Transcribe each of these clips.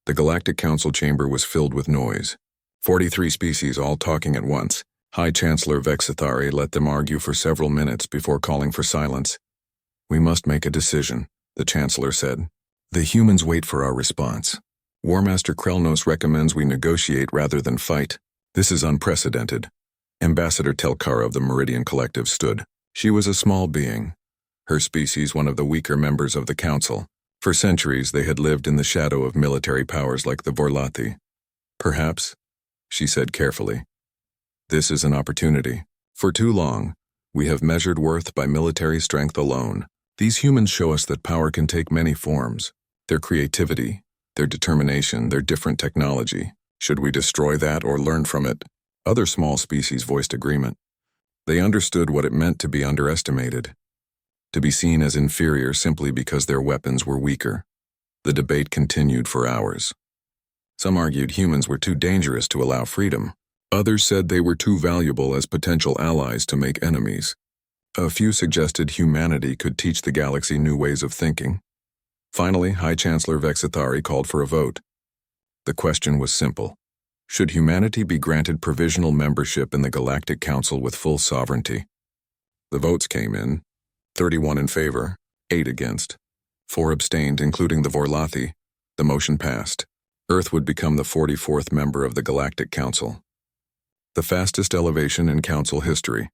The Galactic Council chamber was filled with noise. 43 species all talking at once. High Chancellor Vexithari let them argue for several minutes before calling for silence. "We must make a decision," the Chancellor said. "The humans wait for our response. War Master Krelnos recommends we negotiate rather than fight. This is unprecedented." Ambassador Telkara of the Meridian Collective stood. She was a small being, her species one of the weaker members of the Council. For centuries they had lived in the shadow of military powers like the Vorlathi. "Perhaps," she said carefully, "this is an opportunity. For too long, we have measured worth by military strength alone. These humans show us that power can take many forms. Their creativity, their determination, their different technology. Should we destroy that or learn from it?" Other small species voiced agreement. They understood what it meant to be underestimated, to be seen as inferior simply because their weapons were weaker. The debate continued for hours. Some argued humans were too dangerous to allow freedom. Others said they were too valuable as potential allies to make enemies. A few suggested humanity could teach the galaxy new ways of thinking. Finally, High Chancellor Vexithari called for a vote. The question was simple. Should humanity be granted provisional membership in the Galactic Council with full sovereignty? The votes came in. 31 in favor, 8 against. 4 abstained, including the Vorlathi. The motion passed. Earth would become the 44th member of the Galactic Council. The fastest elevation in Council history.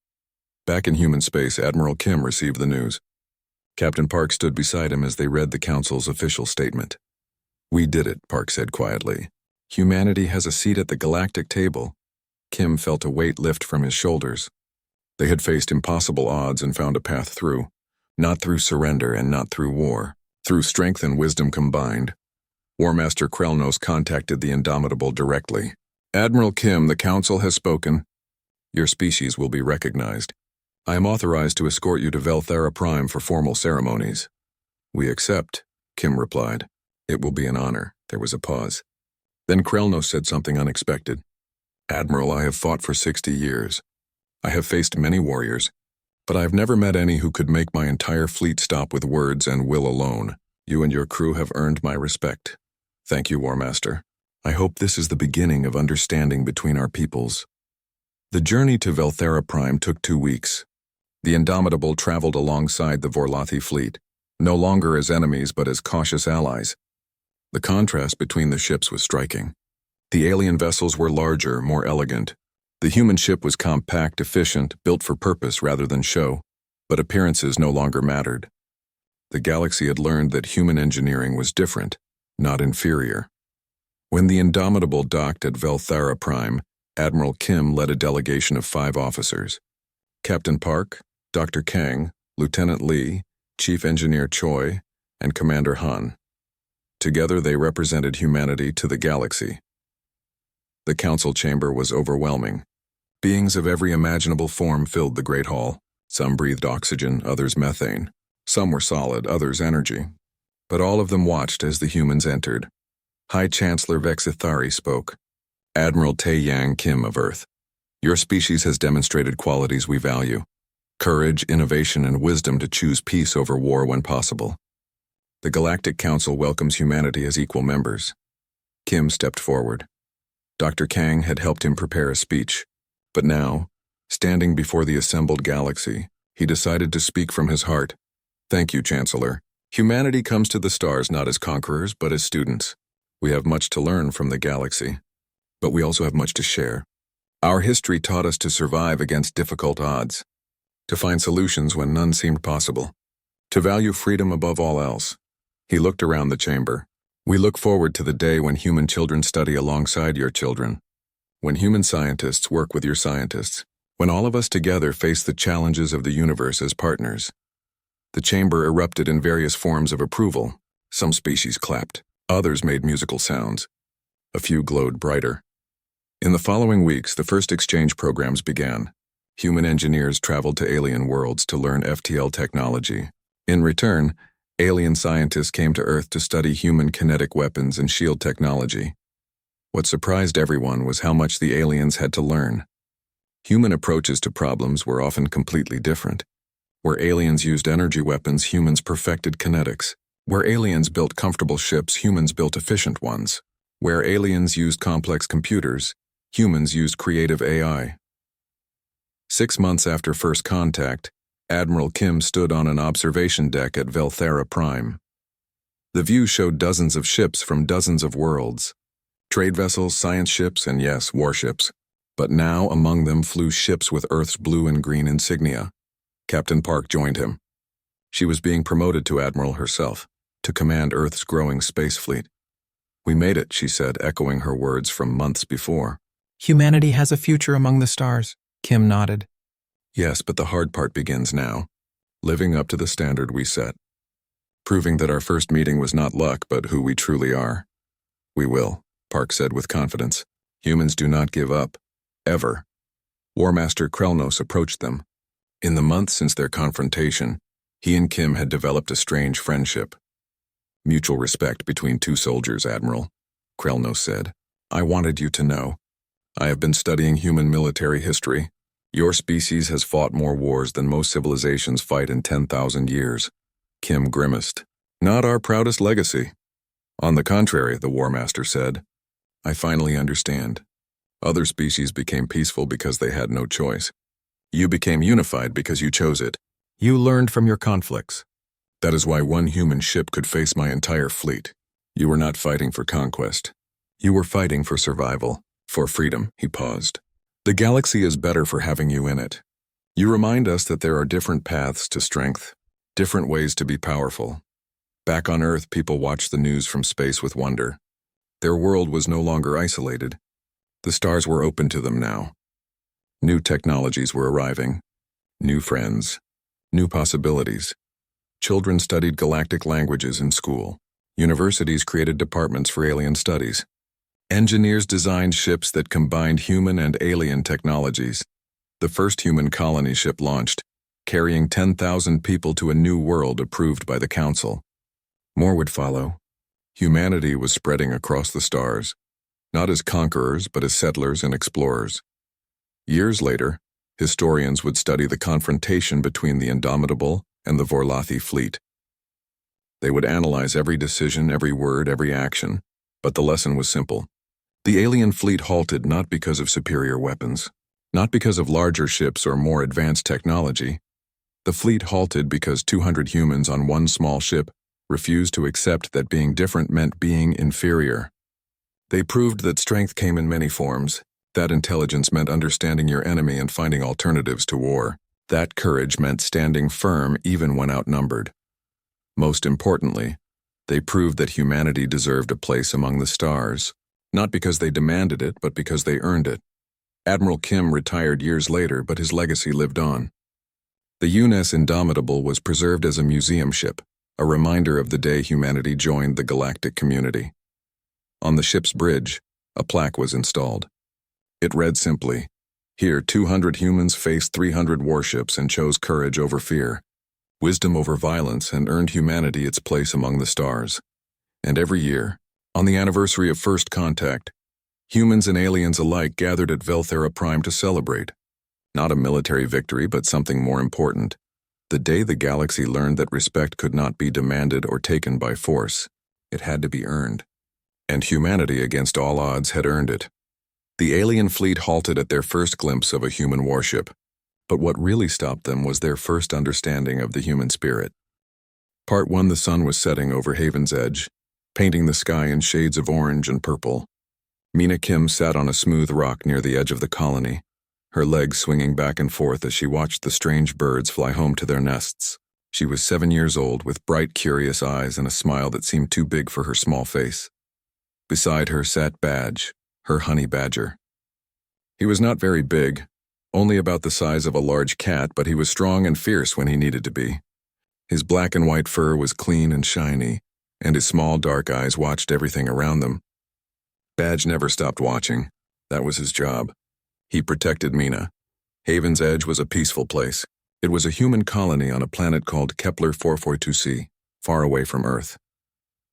Back in human space, Admiral Kim received the news. Captain Park stood beside him as they read the Council's official statement. "We did it," Park said quietly. "Humanity has a seat at the galactic table." Kim felt a weight lift from his shoulders. They had faced impossible odds and found a path through. Not through surrender and not through war. Through strength and wisdom combined. War Master Krelnos contacted the Indomitable directly. "Admiral Kim, the Council has spoken. Your species will be recognized. I am authorized to escort you to Velthera Prime for formal ceremonies." "We accept," Kim replied. "It will be an honor." There was a pause. Then Krelnos said something unexpected. "Admiral, I have fought for 60 years. I have faced many warriors, but I have never met any who could make my entire fleet stop with words and will alone. You and your crew have earned my respect. Thank you, War Master. I hope this is the beginning of understanding between our peoples." The journey to Velthera Prime took 2 weeks. The Indomitable traveled alongside the Vorlathi fleet, no longer as enemies but as cautious allies. The contrast between the ships was striking. The alien vessels were larger, more elegant. The human ship was compact, efficient, built for purpose rather than show, but appearances no longer mattered. The galaxy had learned that human engineering was different, not inferior. When the Indomitable docked at Velthera Prime, Admiral Kim led a delegation of 5 officers. Captain Park, Dr. Kang, Lieutenant Lee, Chief Engineer Choi, and Commander Han. Together they represented humanity to the galaxy. The council chamber was overwhelming. Beings of every imaginable form filled the great hall. Some breathed oxygen, others methane. Some were solid, others energy. But all of them watched as the humans entered. High Chancellor Vexithari spoke. "Admiral Tae-Yang Kim of Earth, your species has demonstrated qualities we value. Courage, innovation, and wisdom to choose peace over war when possible. The Galactic Council welcomes humanity as equal members." Kim stepped forward. Dr. Kang had helped him prepare a speech, but now, standing before the assembled galaxy, he decided to speak from his heart. "Thank you, Chancellor. Humanity comes to the stars not as conquerors, but as students. We have much to learn from the galaxy, but we also have much to share. Our history taught us to survive against difficult odds, to find solutions when none seemed possible, to value freedom above all else." He looked around the chamber. "We look forward to the day when human children study alongside your children, when human scientists work with your scientists, when all of us together face the challenges of the universe as partners." The chamber erupted in various forms of approval. Some species clapped, others made musical sounds. A few glowed brighter. In the following weeks, the first exchange programs began. Human engineers traveled to alien worlds to learn FTL technology. In return, alien scientists came to Earth to study human kinetic weapons and shield technology. What surprised everyone was how much the aliens had to learn. Human approaches to problems were often completely different. Where aliens used energy weapons, humans perfected kinetics. Where aliens built comfortable ships, humans built efficient ones. Where aliens used complex computers, humans used creative AI. 6 months after first contact, Admiral Kim stood on an observation deck at Velthera Prime. The view showed dozens of ships from dozens of worlds. Trade vessels, science ships, and yes, warships. But now among them flew ships with Earth's blue and green insignia. Captain Park joined him. She was being promoted to Admiral herself, to command Earth's growing space fleet. "We made it," she said, echoing her words from months before. "Humanity has a future among the stars," Kim nodded. "Yes, but the hard part begins now. Living up to the standard we set. Proving that our first meeting was not luck, but who we truly are." "We will," Park said with confidence. "Humans do not give up. Ever." War Master Krelnos approached them. In the months since their confrontation, he and Kim had developed a strange friendship. "Mutual respect between two soldiers, Admiral," Krelnos said. "I wanted you to know. I have been studying human military history. Your species has fought more wars than most civilizations fight in 10,000 years. Kim grimaced. "Not our proudest legacy." "On the contrary," the War Master said. "I finally understand. Other species became peaceful because they had no choice. You became unified because you chose it. You learned from your conflicts. That is why one human ship could face my entire fleet. You were not fighting for conquest. You were fighting for survival, for freedom." He paused. "The galaxy is better for having you in it. You remind us that there are different paths to strength, different ways to be powerful." Back on Earth, people watched the news from space with wonder. Their world was no longer isolated. The stars were open to them now. New technologies were arriving. New friends. New possibilities. Children studied galactic languages in school. Universities created departments for alien studies. Engineers designed ships that combined human and alien technologies. The first human colony ship launched, carrying 10,000 people to a new world approved by the Council. More would follow. Humanity was spreading across the stars, not as conquerors but as settlers and explorers. Years later, historians would study the confrontation between the Indomitable and the Vorlathi fleet. They would analyze every decision, every word, every action, but the lesson was simple. The alien fleet halted not because of superior weapons, not because of larger ships or more advanced technology. The fleet halted because 200 humans on one small ship refused to accept that being different meant being inferior. They proved that strength came in many forms, that intelligence meant understanding your enemy and finding alternatives to war, that courage meant standing firm even when outnumbered. Most importantly, they proved that humanity deserved a place among the stars, not because they demanded it, but because they earned it. Admiral Kim retired years later, but his legacy lived on. The UNS Indomitable was preserved as a museum ship, a reminder of the day humanity joined the galactic community. On the ship's bridge, a plaque was installed. It read simply, "Here 200 humans faced 300 warships and chose courage over fear, wisdom over violence, and earned humanity its place among the stars." And every year, on the anniversary of first contact, humans and aliens alike gathered at Velthera Prime to celebrate. Not a military victory, but something more important. The day the galaxy learned that respect could not be demanded or taken by force. It had to be earned. And humanity, against all odds, had earned it. The alien fleet halted at their first glimpse of a human warship, but what really stopped them was their first understanding of the human spirit. Part 1. The sun was setting over Haven's Edge, painting the sky in shades of orange and purple. Mina Kim sat on a smooth rock near the edge of the colony, her legs swinging back and forth as she watched the strange birds fly home to their nests. She was 7 years old, with bright, curious eyes and a smile that seemed too big for her small face. Beside her sat Badge, her honey badger. He was not very big, only about the size of a large cat, but he was strong and fierce when he needed to be. His black and white fur was clean and shiny, and his small dark eyes watched everything around them. Badge never stopped watching. That was his job. He protected Mina. Haven's Edge was a peaceful place. It was a human colony on a planet called Kepler 442c, far away from Earth.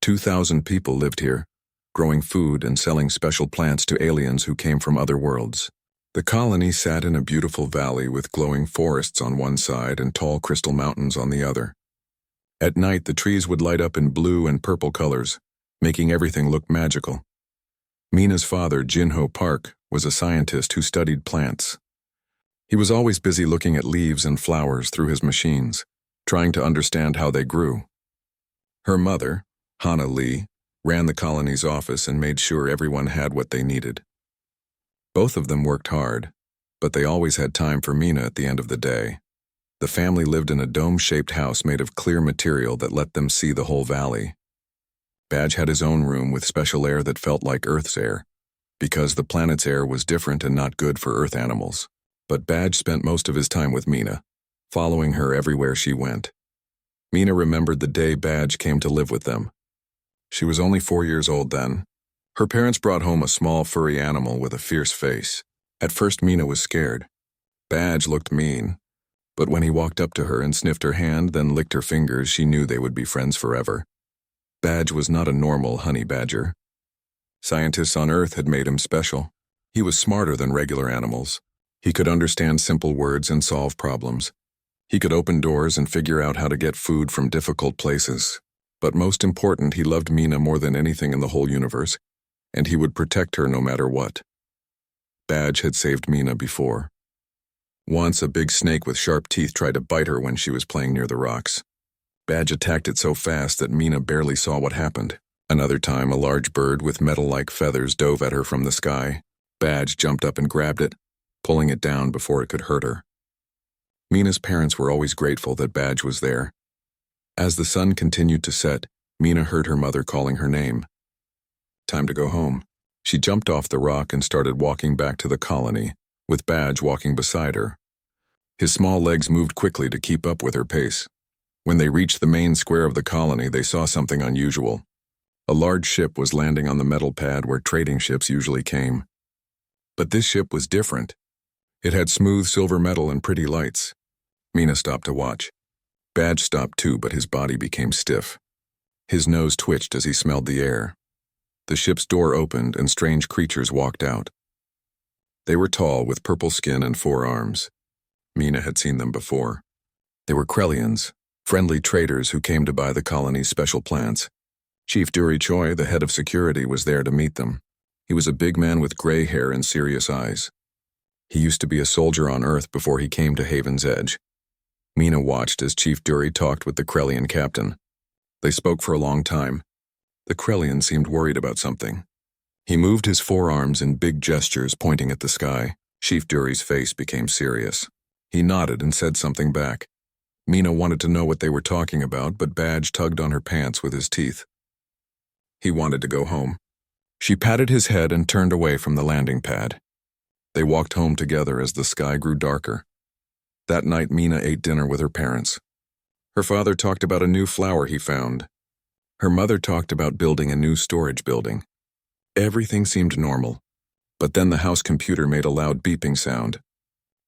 2,000 people lived here, growing food and selling special plants to aliens who came from other worlds. The colony sat in a beautiful valley with glowing forests on one side and tall crystal mountains on the other. At night, the trees would light up in blue and purple colors, making everything look magical. Mina's father, Jinho Park, was a scientist who studied plants. He was always busy looking at leaves and flowers through his machines, trying to understand how they grew. Her mother, Hana Lee, ran the colony's office and made sure everyone had what they needed. Both of them worked hard, but they always had time for Mina at the end of the day. The family lived in a dome-shaped house made of clear material that let them see the whole valley. Badge had his own room with special air that felt like Earth's air, because the planet's air was different and not good for Earth animals. But Badge spent most of his time with Mina, following her everywhere she went. Mina remembered the day Badge came to live with them. She was only 4 years old then. Her parents brought home a small furry animal with a fierce face. At first Mina was scared. Badge looked mean, but when he walked up to her and sniffed her hand, then licked her fingers, she knew they would be friends forever. Badge was not a normal honey badger. Scientists on Earth had made him special. He was smarter than regular animals. He could understand simple words and solve problems. He could open doors and figure out how to get food from difficult places. But most important, he loved Mina more than anything in the whole universe, and he would protect her no matter what. Badge had saved Mina before. Once, a big snake with sharp teeth tried to bite her when she was playing near the rocks. Badge attacked it so fast that Mina barely saw what happened. Another time, a large bird with metal-like feathers dove at her from the sky. Badge jumped up and grabbed it, pulling it down before it could hurt her. Mina's parents were always grateful that Badge was there. As the sun continued to set, Mina heard her mother calling her name. Time to go home. She jumped off the rock and started walking back to the colony, with Badge walking beside her. His small legs moved quickly to keep up with her pace. When they reached the main square of the colony, they saw something unusual. A large ship was landing on the metal pad where trading ships usually came. But this ship was different. It had smooth silver metal and pretty lights. Mina stopped to watch. Badge stopped too, but his body became stiff. His nose twitched as he smelled the air. The ship's door opened and strange creatures walked out. They were tall, with purple skin and 4 arms. Mina had seen them before. They were Krellians, friendly traders who came to buy the colony's special plants. Chief Duri Choi, the head of security, was there to meet them. He was a big man with gray hair and serious eyes. He used to be a soldier on Earth before he came to Haven's Edge. Mina watched as Chief Duri talked with the Krellian captain. They spoke for a long time. The Krellian seemed worried about something. He moved his forearms in big gestures, pointing at the sky. Chief Duri's face became serious. He nodded and said something back. Mina wanted to know what they were talking about, but Badge tugged on her pants with his teeth. He wanted to go home. She patted his head and turned away from the landing pad. They walked home together as the sky grew darker. That night, Mina ate dinner with her parents. Her father talked about a new flower he found. Her mother talked about building a new storage building. Everything seemed normal, but then the house computer made a loud beeping sound.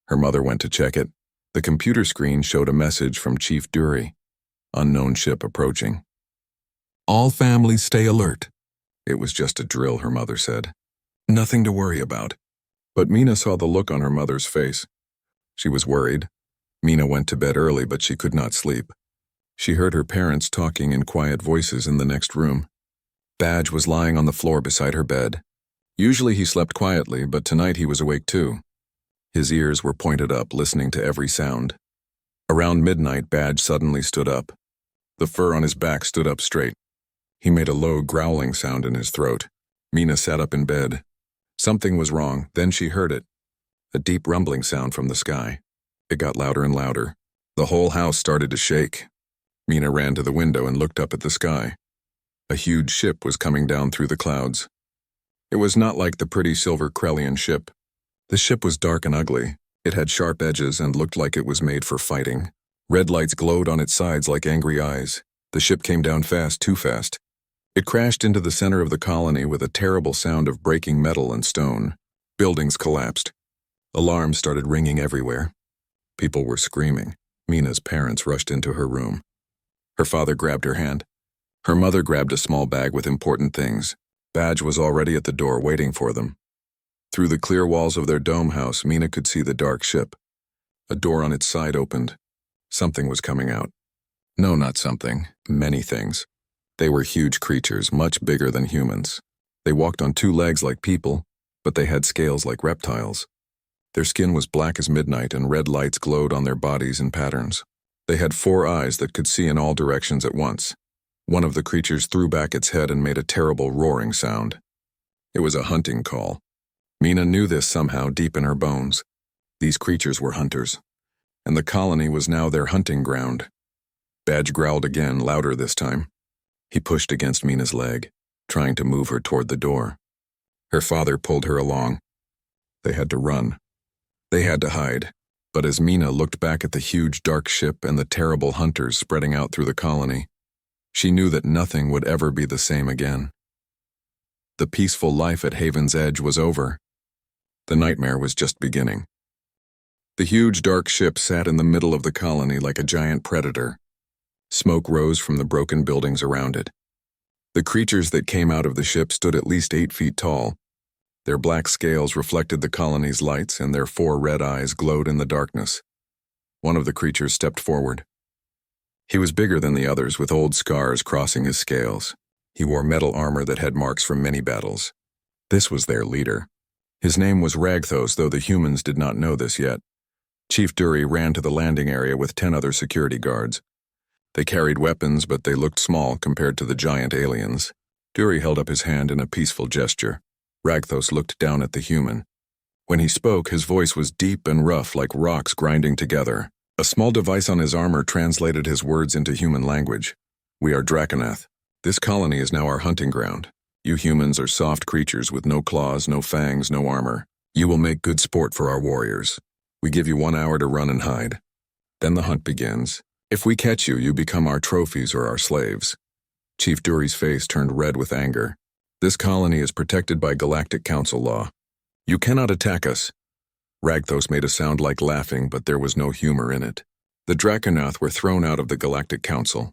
Her mother went to check it. The computer screen showed a message from Chief Duri. Unknown ship approaching. All families stay alert. It was just a drill, her mother said. Nothing to worry about. But Mina saw the look on her mother's face. She was worried. Mina went to bed early, but she could not sleep. She heard her parents talking in quiet voices in the next room. Badge was lying on the floor beside her bed. Usually he slept quietly, but tonight he was awake too. His ears were pointed up, listening to every sound. Around midnight, Badge suddenly stood up. The fur on his back stood up straight. He made a low, growling sound in his throat. Mina sat up in bed. Something was wrong, then she heard it. A deep rumbling sound from the sky. It got louder and louder. The whole house started to shake. Mina ran to the window and looked up at the sky. A huge ship was coming down through the clouds. It was not like the pretty silver Krellian ship. The ship was dark and ugly. It had sharp edges and looked like it was made for fighting. Red lights glowed on its sides like angry eyes. The ship came down fast, too fast. It crashed into the center of the colony with a terrible sound of breaking metal and stone. Buildings collapsed. Alarms started ringing everywhere. People were screaming. Mina's parents rushed into her room. Her father grabbed her hand. Her mother grabbed a small bag with important things. Badge was already at the door waiting for them. Through the clear walls of their dome house, Mina could see the dark ship. A door on its side opened. Something was coming out. No, not something. Many things. They were huge creatures, much bigger than humans. They walked on two legs like people, but they had scales like reptiles. Their skin was black as midnight and red lights glowed on their bodies in patterns. They had 4 eyes that could see in all directions at once. One of the creatures threw back its head and made a terrible roaring sound. It was a hunting call. Mina knew this somehow deep in her bones. These creatures were hunters, and the colony was now their hunting ground. Badge growled again, louder this time. He pushed against Mina's leg, trying to move her toward the door. Her father pulled her along. They had to run. They had to hide. But as Mina looked back at the huge dark ship and the terrible hunters spreading out through the colony, she knew that nothing would ever be the same again. The peaceful life at Haven's Edge was over. The nightmare was just beginning. The huge dark ship sat in the middle of the colony like a giant predator. Smoke rose from the broken buildings around it. The creatures that came out of the ship stood at least 8 feet tall. Their black scales reflected the colony's lights, and their 4 red eyes glowed in the darkness. One of the creatures stepped forward. He was bigger than the others, with old scars crossing his scales. He wore metal armor that had marks from many battles. This was their leader. His name was Ragthos, though the humans did not know this yet. Chief Dury ran to the landing area with 10 other security guards. They carried weapons, but they looked small compared to the giant aliens. Dury held up his hand in a peaceful gesture. Ragthos looked down at the human. When he spoke, his voice was deep and rough like rocks grinding together. A small device on his armor translated his words into human language. "We are Draconath. This colony is now our hunting ground. You humans are soft creatures with no claws, no fangs, no armor. You will make good sport for our warriors. We give you 1 hour to run and hide. Then the hunt begins. If we catch you, you become our trophies or our slaves." Chief Dury's face turned red with anger. "This colony is protected by Galactic Council law. You cannot attack us." Ragthos made a sound like laughing, but there was no humor in it. The Draconath were thrown out of the Galactic Council.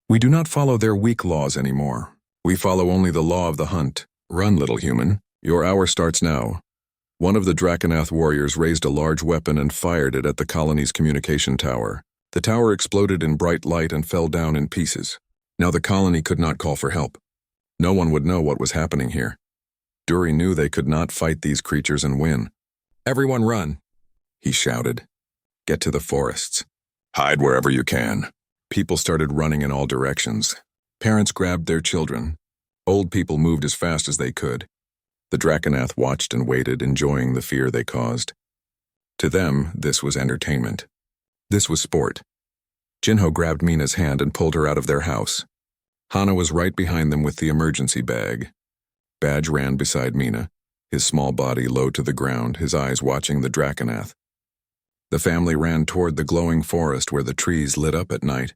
"We do not follow their weak laws anymore. We follow only the law of the hunt. Run, little human. Your hour starts now." One of the Draconath warriors raised a large weapon and fired it at the colony's communication tower. The tower exploded in bright light and fell down in pieces. Now the colony could not call for help. No one would know what was happening here. Dury knew they could not fight these creatures and win. "Everyone run," he shouted. "Get to the forests. Hide wherever you can." People started running in all directions. Parents grabbed their children. Old people moved as fast as they could. The Draconath watched and waited, enjoying the fear they caused. To them, this was entertainment. This was sport. Jinho grabbed Mina's hand and pulled her out of their house. Hana was right behind them with the emergency bag. Badge ran beside Mina, his small body low to the ground, his eyes watching the Draconath. The family ran toward the glowing forest where the trees lit up at night.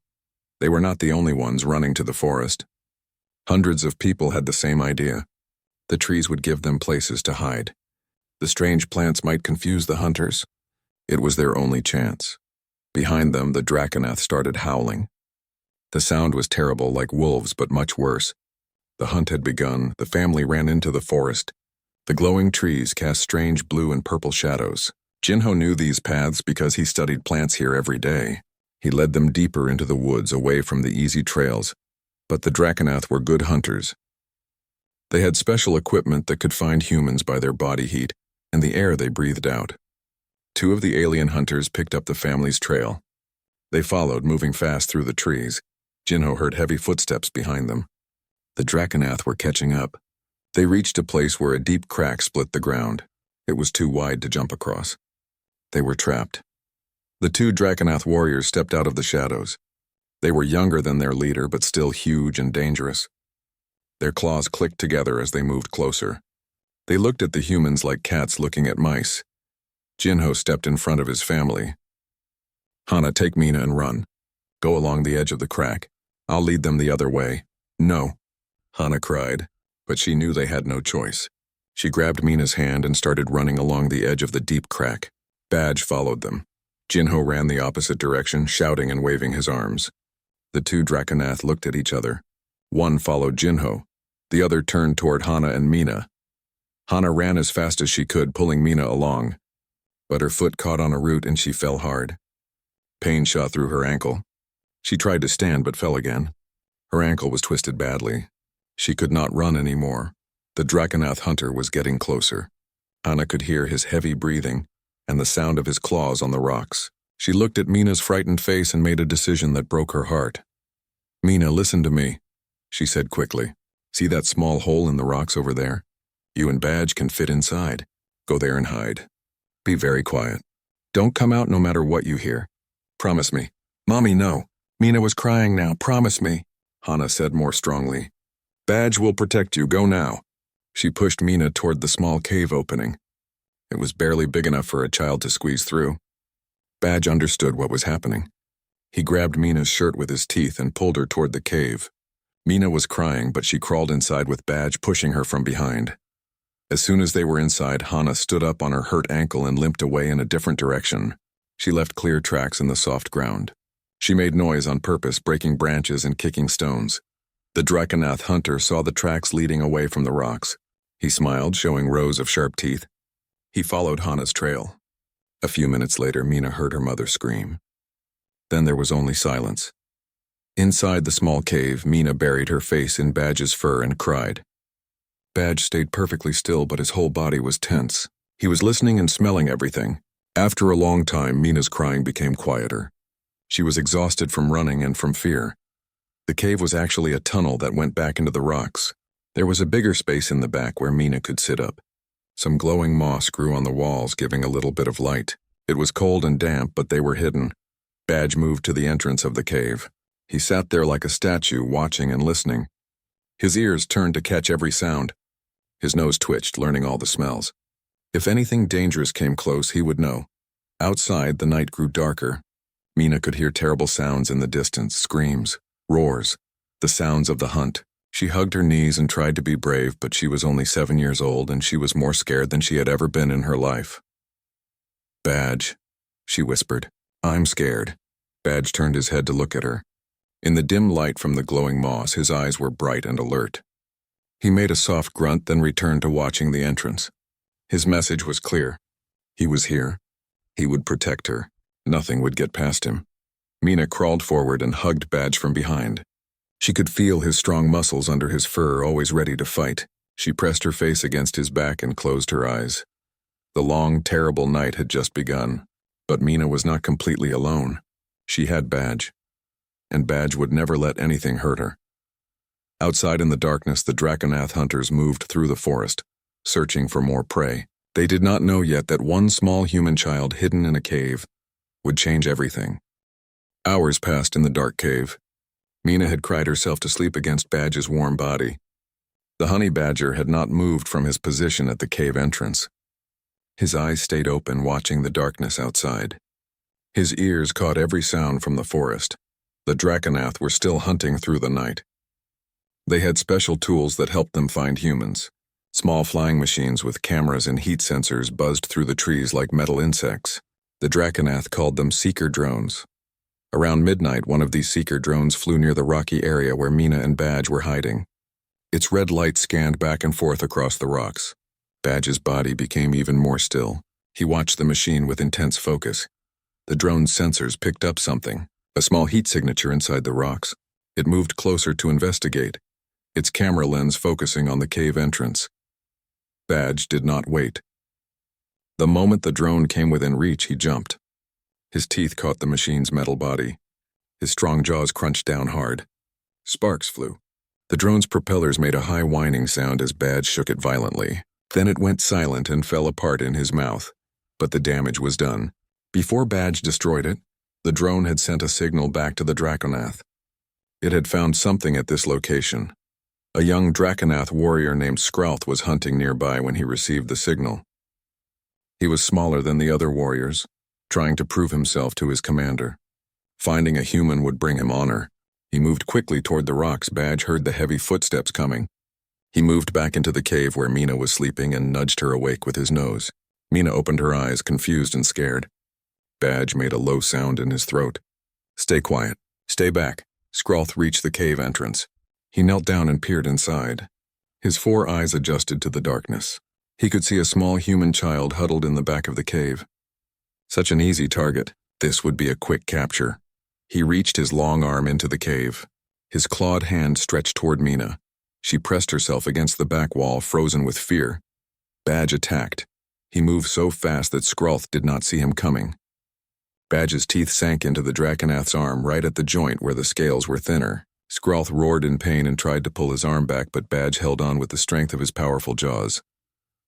They were not the only ones running to the forest. Hundreds of people had the same idea. The trees would give them places to hide. The strange plants might confuse the hunters. It was their only chance. Behind them, the Draconath started howling. The sound was terrible, like wolves, but much worse. The hunt had begun. The family ran into the forest. The glowing trees cast strange blue and purple shadows. Jinho knew these paths because he studied plants here every day. He led them deeper into the woods, away from the easy trails. But the Draconath were good hunters. They had special equipment that could find humans by their body heat and the air they breathed out. 2 of the alien hunters picked up the family's trail. They followed, moving fast through the trees. Jinho heard heavy footsteps behind them. The Draconath were catching up. They reached a place where a deep crack split the ground. It was too wide to jump across. They were trapped. The 2 Draconath warriors stepped out of the shadows. They were younger than their leader, but still huge and dangerous. Their claws clicked together as they moved closer. They looked at the humans like cats looking at mice. Jinho stepped in front of his family. "Hana, take Mina and run. Go along the edge of the crack. I'll lead them the other way." "No," Hana cried, but she knew they had no choice. She grabbed Mina's hand and started running along the edge of the deep crack. Badge followed them. Jinho ran the opposite direction, shouting and waving his arms. The 2 Draconath looked at each other. One followed Jinho. The other turned toward Hana and Mina. Hana ran as fast as she could, pulling Mina along. But her foot caught on a root and she fell hard. Pain shot through her ankle. She tried to stand but fell again. Her ankle was twisted badly. She could not run anymore. The Draconath hunter was getting closer. Anna could hear his heavy breathing and the sound of his claws on the rocks. She looked at Mina's frightened face and made a decision that broke her heart. "Mina, listen to me," she said quickly. "See that small hole in the rocks over there? You and Badge can fit inside. Go there and hide. Be very quiet. Don't come out no matter what you hear. Promise me." "Mommy, no." Mina was crying now. "Promise me," Hannah said more strongly. "Badge will protect you. Go now." She pushed Mina toward the small cave opening. It was barely big enough for a child to squeeze through. Badge understood what was happening. He grabbed Mina's shirt with his teeth and pulled her toward the cave. Mina was crying, but she crawled inside with Badge pushing her from behind. As soon as they were inside, Hannah stood up on her hurt ankle and limped away in a different direction. She left clear tracks in the soft ground. She made noise on purpose, breaking branches and kicking stones. The Draconath hunter saw the tracks leading away from the rocks. He smiled, showing rows of sharp teeth. He followed Hannah's trail. A few minutes later, Mina heard her mother scream. Then there was only silence. Inside the small cave, Mina buried her face in Badge's fur and cried. Badge stayed perfectly still, but his whole body was tense. He was listening and smelling everything. After a long time, Mina's crying became quieter. She was exhausted from running and from fear. The cave was actually a tunnel that went back into the rocks. There was a bigger space in the back where Mina could sit up. Some glowing moss grew on the walls, giving a little bit of light. It was cold and damp, but they were hidden. Badge moved to the entrance of the cave. He sat there like a statue, watching and listening. His ears turned to catch every sound. His nose twitched, learning all the smells. If anything dangerous came close, he would know. Outside, the night grew darker. Mina could hear terrible sounds in the distance, screams, roars, the sounds of the hunt. She hugged her knees and tried to be brave, but she was only 7 years old and she was more scared than she had ever been in her life. "Badge," she whispered. "I'm scared." Badge turned his head to look at her. In the dim light from the glowing moss, his eyes were bright and alert. He made a soft grunt, then returned to watching the entrance. His message was clear. He was here. He would protect her. Nothing would get past him. Mina crawled forward and hugged Badge from behind. She could feel his strong muscles under his fur, always ready to fight. She pressed her face against his back and closed her eyes. The long, terrible night had just begun, but Mina was not completely alone. She had Badge, and Badge would never let anything hurt her. Outside in the darkness, the Draconath hunters moved through the forest, searching for more prey. They did not know yet that one small human child hidden in a cave would change everything. Hours passed in the dark cave. Mina had cried herself to sleep against Badge's warm body. The honey badger had not moved from his position at the cave entrance. His eyes stayed open, watching the darkness outside. His ears caught every sound from the forest. The Draconath were still hunting through the night. They had special tools that helped them find humans. Small flying machines with cameras and heat sensors buzzed through the trees like metal insects. The Draconath called them seeker drones. Around midnight, one of these seeker drones flew near the rocky area where Mina and Badge were hiding. Its red light scanned back and forth across the rocks. Badge's body became even more still. He watched the machine with intense focus. The drone's sensors picked up something, a small heat signature inside the rocks. It moved closer to investigate, its camera lens focusing on the cave entrance. Badge did not wait. The moment the drone came within reach, he jumped. His teeth caught the machine's metal body. His strong jaws crunched down hard. Sparks flew. The drone's propellers made a high whining sound as Badge shook it violently. Then it went silent and fell apart in his mouth. But the damage was done. Before Badge destroyed it, the drone had sent a signal back to the Draconath. It had found something at this location. A young Draconath warrior named Skralth was hunting nearby when he received the signal. He was smaller than the other warriors, trying to prove himself to his commander. Finding a human would bring him honor. He moved quickly toward the rocks. Badge heard the heavy footsteps coming. He moved back into the cave where Mina was sleeping and nudged her awake with his nose. Mina opened her eyes, confused and scared. Badge made a low sound in his throat. "Stay quiet. Stay back." Skralth reached the cave entrance. He knelt down and peered inside. His 4 eyes adjusted to the darkness. He could see a small human child huddled in the back of the cave. Such an easy target. This would be a quick capture. He reached his long arm into the cave. His clawed hand stretched toward Mina. She pressed herself against the back wall, frozen with fear. Badge attacked. He moved so fast that Skrulth did not see him coming. Badge's teeth sank into the Draconath's arm right at the joint where the scales were thinner. Skrulth roared in pain and tried to pull his arm back, but Badge held on with the strength of his powerful jaws.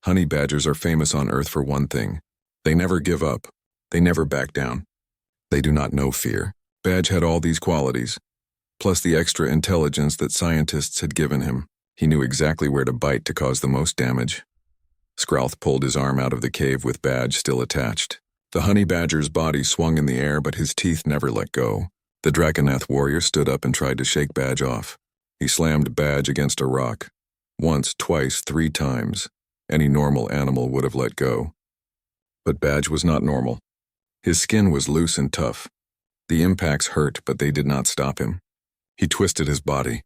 Honey badgers are famous on Earth for one thing. They never give up. They never back down. They do not know fear. Badge had all these qualities, plus the extra intelligence that scientists had given him. He knew exactly where to bite to cause the most damage. Skrulth pulled his arm out of the cave with Badge still attached. The honey badger's body swung in the air, but his teeth never let go. The Draconath warrior stood up and tried to shake Badge off. He slammed Badge against a rock. Once, twice, 3 times. Any normal animal would have let go. But Badge was not normal. His skin was loose and tough. The impacts hurt, but they did not stop him. He twisted his body,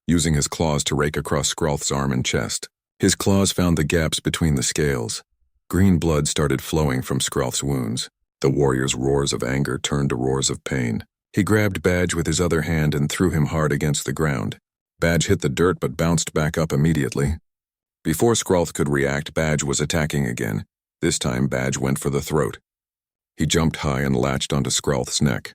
using his claws to rake across Skrulth's arm and chest. His claws found the gaps between the scales. Green blood started flowing from Skrulth's wounds. The warrior's roars of anger turned to roars of pain. He grabbed Badge with his other hand and threw him hard against the ground. Badge hit the dirt but bounced back up immediately. Before Skrulth could react, Badge was attacking again. This time, Badge went for the throat. He jumped high and latched onto Skrulth's neck.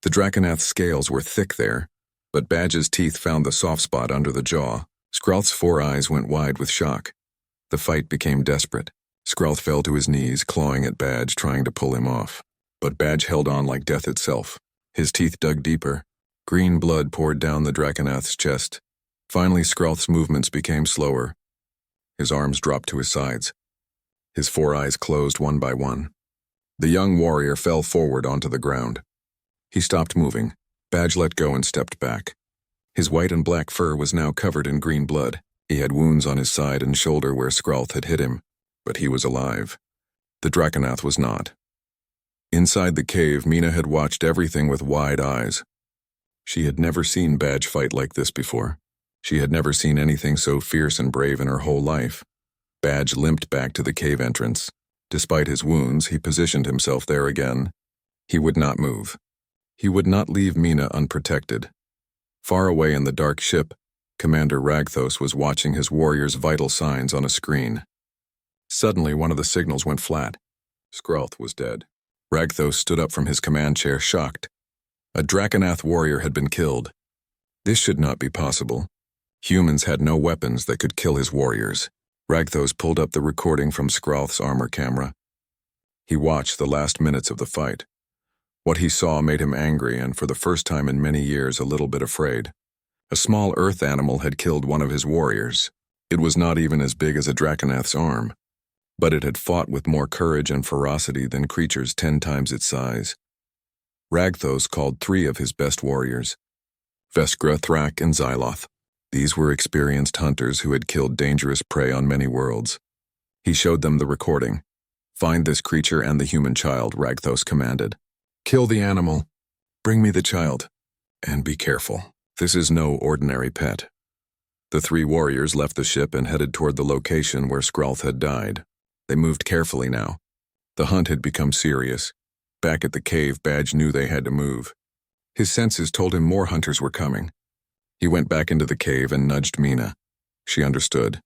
The Draconath's scales were thick there, but Badge's teeth found the soft spot under the jaw. Skrulth's 4 eyes went wide with shock. The fight became desperate. Skrulth fell to his knees, clawing at Badge, trying to pull him off. But Badge held on like death itself. His teeth dug deeper. Green blood poured down the Draconath's chest. Finally, Skrulth's movements became slower. His arms dropped to his sides. His 4 eyes closed one by one. The young warrior fell forward onto the ground. He stopped moving. Badge let go and stepped back. His white and black fur was now covered in green blood. He had wounds on his side and shoulder where Skrulth had hit him, but he was alive. The Draconath was not. Inside the cave, Mina had watched everything with wide eyes. She had never seen Badge fight like this before. She had never seen anything so fierce and brave in her whole life. Badge limped back to the cave entrance. Despite his wounds, he positioned himself there again. He would not move. He would not leave Mina unprotected. Far away in the dark ship, Commander Ragthos was watching his warriors' vital signs on a screen. Suddenly, one of the signals went flat. Skrulth was dead. Ragthos stood up from his command chair, shocked. A Draconath warrior had been killed. This should not be possible. Humans had no weapons that could kill his warriors. Ragthos pulled up the recording from Skrulth's armor camera. He watched the last minutes of the fight. What he saw made him angry and, for the first time in many years, a little bit afraid. A small earth animal had killed one of his warriors. It was not even as big as a Draconath's arm, but it had fought with more courage and ferocity than creatures 10 times its size. Ragthos called 3 of his best warriors, Veskra, Thrak, and Xyloth. These were experienced hunters who had killed dangerous prey on many worlds. He showed them the recording. "Find this creature and the human child," Ragthos commanded. "Kill the animal. Bring me the child. And be careful. This is no ordinary pet." The 3 warriors left the ship and headed toward the location where Skrulth had died. They moved carefully now. The hunt had become serious. Back at the cave, Badge knew they had to move. His senses told him more hunters were coming. He went back into the cave and nudged Mina. She understood.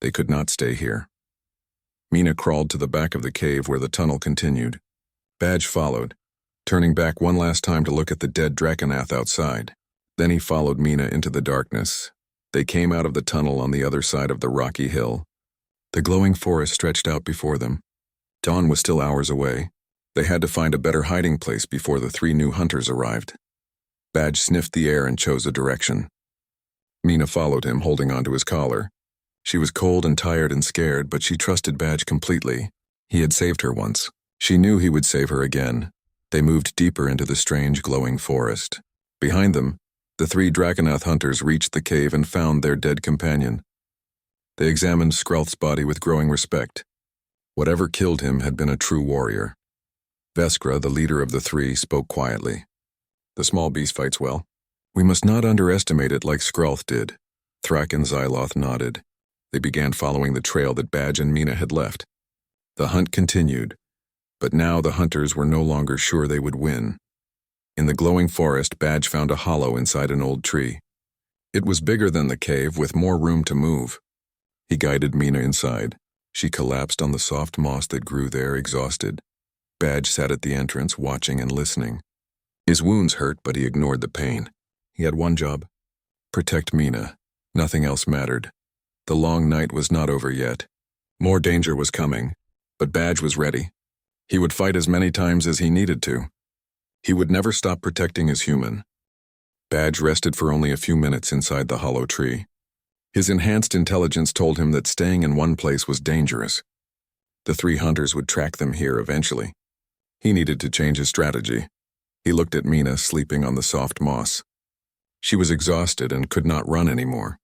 They could not stay here. Mina crawled to the back of the cave where the tunnel continued. Badge followed, turning back one last time to look at the dead Draconath outside. Then he followed Mina into the darkness. They came out of the tunnel on the other side of the rocky hill. The glowing forest stretched out before them. Dawn was still hours away. They had to find a better hiding place before the 3 new hunters arrived. Badge sniffed the air and chose a direction. Mina followed him, holding onto his collar. She was cold and tired and scared, but she trusted Badge completely. He had saved her once. She knew he would save her again. They moved deeper into the strange glowing forest. Behind them, the 3 Draconath hunters reached the cave and found their dead companion. They examined Skrulth's body with growing respect. Whatever killed him had been a true warrior. Veskra, the leader of the 3, spoke quietly. "The small beast fights well. We must not underestimate it like Skrulth did." Thrak and Xyloth nodded. They began following the trail that Badge and Mina had left. The hunt continued, but now the hunters were no longer sure they would win. In the glowing forest, Badge found a hollow inside an old tree. It was bigger than the cave, with more room to move. He guided Mina inside. She collapsed on the soft moss that grew there, exhausted. Badge sat at the entrance, watching and listening. His wounds hurt, but he ignored the pain. He had one job: protect Mina. Nothing else mattered. The long night was not over yet. More danger was coming, but Badge was ready. He would fight as many times as he needed to. He would never stop protecting his human. Badge rested for only a few minutes inside the hollow tree. His enhanced intelligence told him that staying in one place was dangerous. The 3 hunters would track them here eventually. He needed to change his strategy. He looked at Mina sleeping on the soft moss. She was exhausted and could not run anymore.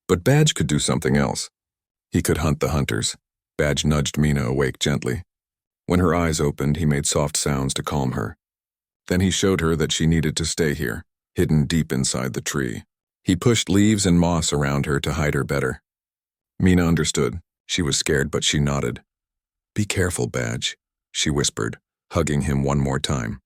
But Badge could do something else. He could hunt the hunters. Badge nudged Mina awake gently. When her eyes opened, he made soft sounds to calm her. Then he showed her that she needed to stay here, hidden deep inside the tree. He pushed leaves and moss around her to hide her better. Mina understood. She was scared, but she nodded. "Be careful, Badge," she whispered, hugging him one more time.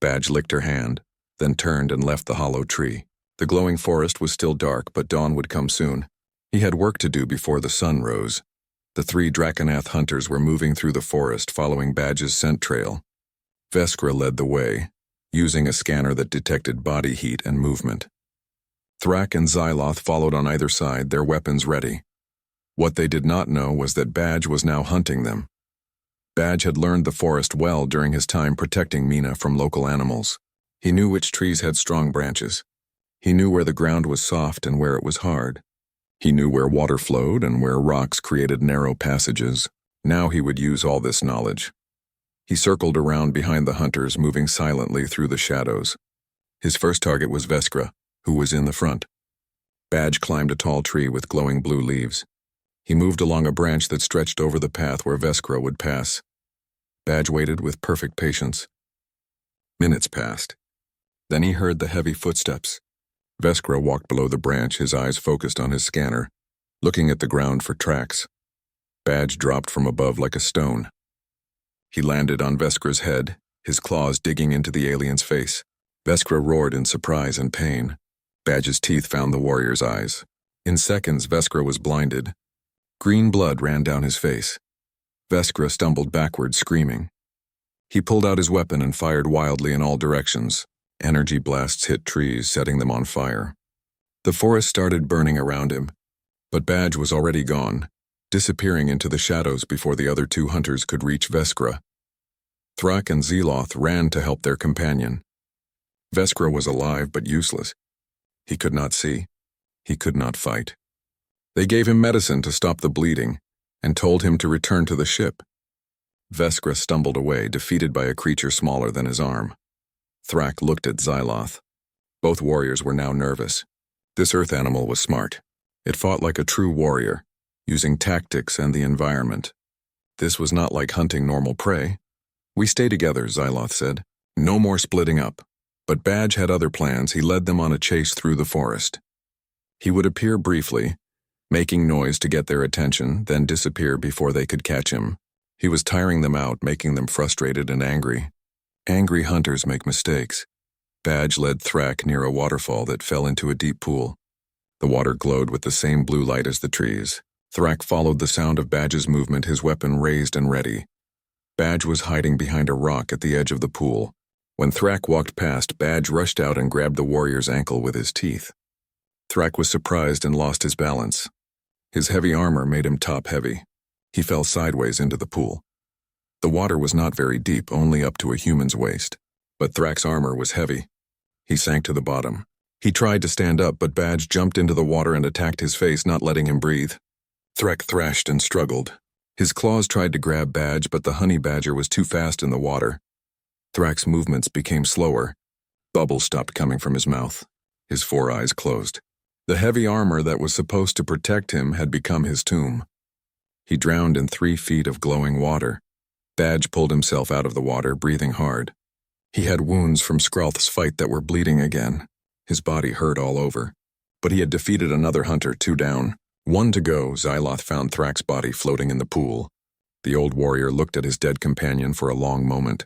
Badge licked her hand, then turned and left the hollow tree. The glowing forest was still dark, but dawn would come soon. He had work to do before the sun rose. The 3 Draconath hunters were moving through the forest, following Badge's scent trail. Veskra led the way, using a scanner that detected body heat and movement. Thrak and Xyloth followed on either side, their weapons ready. What they did not know was that Badge was now hunting them. Badge had learned the forest well during his time protecting Mina from local animals. He knew which trees had strong branches. He knew where the ground was soft and where it was hard. He knew where water flowed and where rocks created narrow passages. Now he would use all this knowledge. He circled around behind the hunters, moving silently through the shadows. His first target was Veskra, who was in the front. Badge climbed a tall tree with glowing blue leaves. He moved along a branch that stretched over the path where Veskra would pass. Badge waited with perfect patience. Minutes passed. Then he heard the heavy footsteps. Veskra walked below the branch, his eyes focused on his scanner, looking at the ground for tracks. Badge dropped from above like a stone. He landed on Veskra's head, his claws digging into the alien's face. Veskra roared in surprise and pain. Badge's teeth found the warrior's eyes. In seconds, Veskra was blinded. Green blood ran down his face. Veskra stumbled backward, screaming. He pulled out his weapon and fired wildly in all directions. Energy blasts hit trees, setting them on fire. The forest started burning around him, but Badge was already gone, disappearing into the shadows before the other 2 hunters could reach Veskra. Thrak and Xyloth ran to help their companion. Veskra was alive but useless. He could not see. He could not fight. They gave him medicine to stop the bleeding and told him to return to the ship. Veskra stumbled away, defeated by a creature smaller than his arm. Thrak looked at Xyloth. Both warriors were now nervous. This earth animal was smart. It fought like a true warrior, using tactics and the environment. This was not like hunting normal prey. "We stay together," Xyloth said. "No more splitting up." But Badge had other plans. He led them on a chase through the forest. He would appear briefly, making noise to get their attention, then disappear before they could catch him. He was tiring them out, making them frustrated and angry. Angry hunters make mistakes. Badge led Thrak near a waterfall that fell into a deep pool. The water glowed with the same blue light as the trees. Thrak followed the sound of Badge's movement, his weapon raised and ready. Badge was hiding behind a rock at the edge of the pool. When Thrak walked past, Badge rushed out and grabbed the warrior's ankle with his teeth. Thrak was surprised and lost his balance. His heavy armor made him top-heavy. He fell sideways into the pool. The water was not very deep, only up to a human's waist. But Thrak's armor was heavy. He sank to the bottom. He tried to stand up, but Badge jumped into the water and attacked his face, not letting him breathe. Thrak thrashed and struggled. His claws tried to grab Badge, but the honey badger was too fast in the water. Thrak's movements became slower. Bubbles stopped coming from his mouth. His 4 eyes closed. The heavy armor that was supposed to protect him had become his tomb. He drowned in 3 feet of glowing water. Badge pulled himself out of the water, breathing hard. He had wounds from Skralth's fight that were bleeding again. His body hurt all over. But he had defeated another hunter, 2 down. 1 to go, Xyloth found Thrak's body floating in the pool. The old warrior looked at his dead companion for a long moment.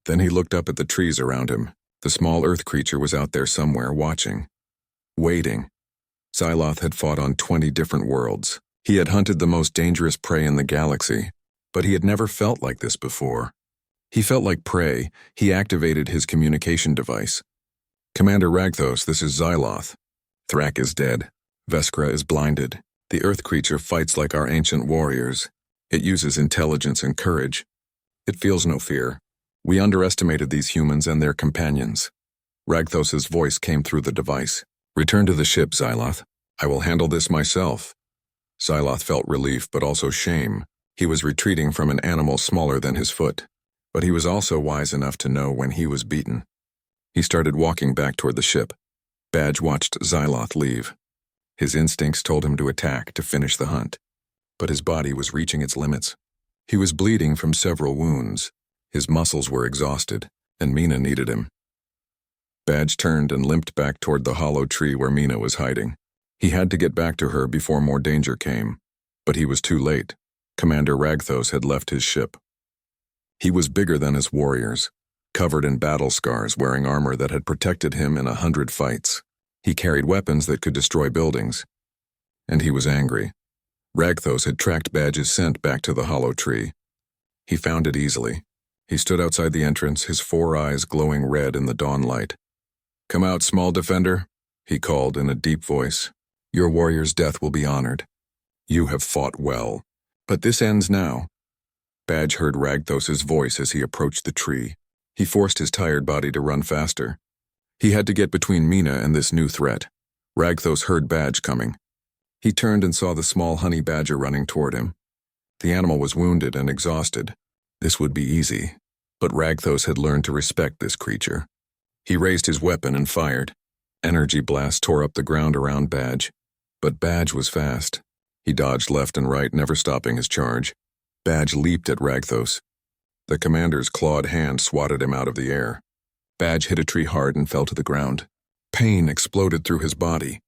Then he looked up at the trees around him. The small earth creature was out there somewhere, watching. Waiting. Xyloth had fought on 20 different worlds. He had hunted the most dangerous prey in the galaxy, but he had never felt like this before. He felt like prey. He activated his communication device. Commander Ragthos, this is Xyloth. Thrak is dead. Veskra is blinded. The Earth creature fights like our ancient warriors. It uses intelligence and courage. It feels no fear. We underestimated these humans and their companions. Ragthos's voice came through the device. Return to the ship, Xyloth. I will handle this myself. Xyloth felt relief but also shame. He was retreating from an animal smaller than his foot, but he was also wise enough to know when he was beaten. He started walking back toward the ship. Badge watched Xyloth leave. His instincts told him to attack, to finish the hunt. But his body was reaching its limits. He was bleeding from several wounds. His muscles were exhausted, and Mina needed him. Badge turned and limped back toward the hollow tree where Mina was hiding. He had to get back to her before more danger came, but he was too late. Commander Ragthos had left his ship. He was bigger than his warriors, covered in battle scars, wearing armor that had protected him in 100 fights. He carried weapons that could destroy buildings. And he was angry. Ragthos had tracked Badge's scent back to the hollow tree. He found it easily. He stood outside the entrance, his 4 eyes glowing red in the dawn light. "Come out, small defender," he called in a deep voice. "Your warrior's death will be honored. You have fought well, but this ends now." Badge heard Ragthos's voice as he approached the tree. He forced his tired body to run faster. He had to get between Mina and this new threat. Ragthos heard Badge coming. He turned and saw the small honey badger running toward him. The animal was wounded and exhausted. This would be easy, but Ragthos had learned to respect this creature. He raised his weapon and fired. Energy blasts tore up the ground around Badge, but Badge was fast. He dodged left and right, never stopping his charge. Badge leaped at Ragthos. The commander's clawed hand swatted him out of the air. Badge hit a tree hard and fell to the ground. Pain exploded through his body,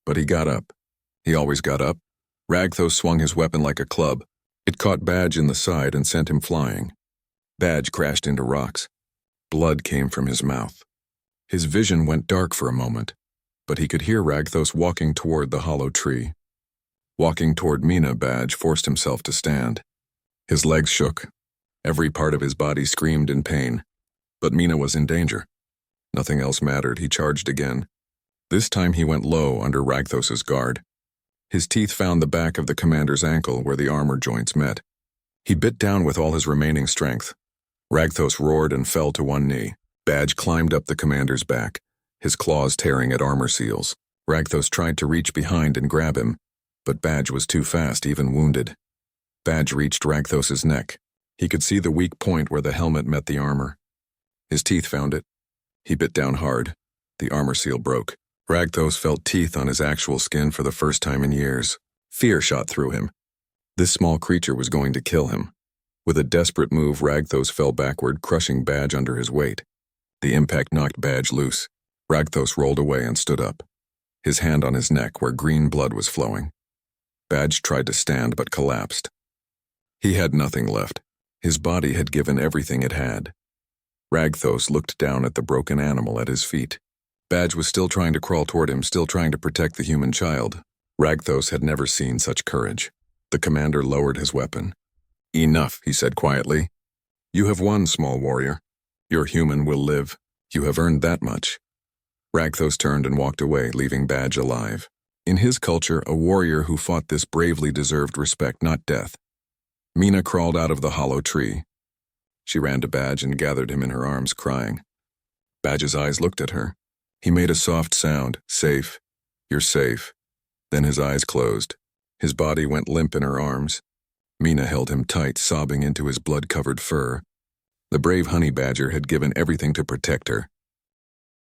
but he got up. He always got up. Ragthos swung his weapon like a club. It caught Badge in the side and sent him flying. Badge crashed into rocks. Blood came from his mouth. His vision went dark for a moment, but he could hear Ragthos walking toward the hollow tree. Walking toward Mina, Badge forced himself to stand. His legs shook. Every part of his body screamed in pain. But Mina was in danger. Nothing else mattered. He charged again. This time he went low under Ragthos's guard. His teeth found the back of the commander's ankle where the armor joints met. He bit down with all his remaining strength. Ragthos roared and fell to one knee. Badge climbed up the commander's back, his claws tearing at armor seals. Ragthos tried to reach behind and grab him, but Badge was too fast, even wounded. Badge reached Ragthos's neck. He could see the weak point where the helmet met the armor. His teeth found it. He bit down hard. The armor seal broke. Ragthos felt teeth on his actual skin for the first time in years. Fear shot through him. This small creature was going to kill him. With a desperate move, Ragthos fell backward, crushing Badge under his weight. The impact knocked Badge loose. Ragthos rolled away and stood up, his hand on his neck where green blood was flowing. Badge tried to stand but collapsed. He had nothing left. His body had given everything it had. Ragthos looked down at the broken animal at his feet. Badge was still trying to crawl toward him, still trying to protect the human child. Ragthos had never seen such courage. The commander lowered his weapon. "Enough," he said quietly. "You have won, small warrior. Your human will live. You have earned that much." Ragthos turned and walked away, leaving Badge alive. In his culture, a warrior who fought this bravely deserved respect, not death. Mina crawled out of the hollow tree. She ran to Badge and gathered him in her arms, crying. Badge's eyes looked at her. He made a soft sound, "Safe. You're safe." Then his eyes closed. His body went limp in her arms. Mina held him tight, sobbing into his blood-covered fur. The brave honey badger had given everything to protect her.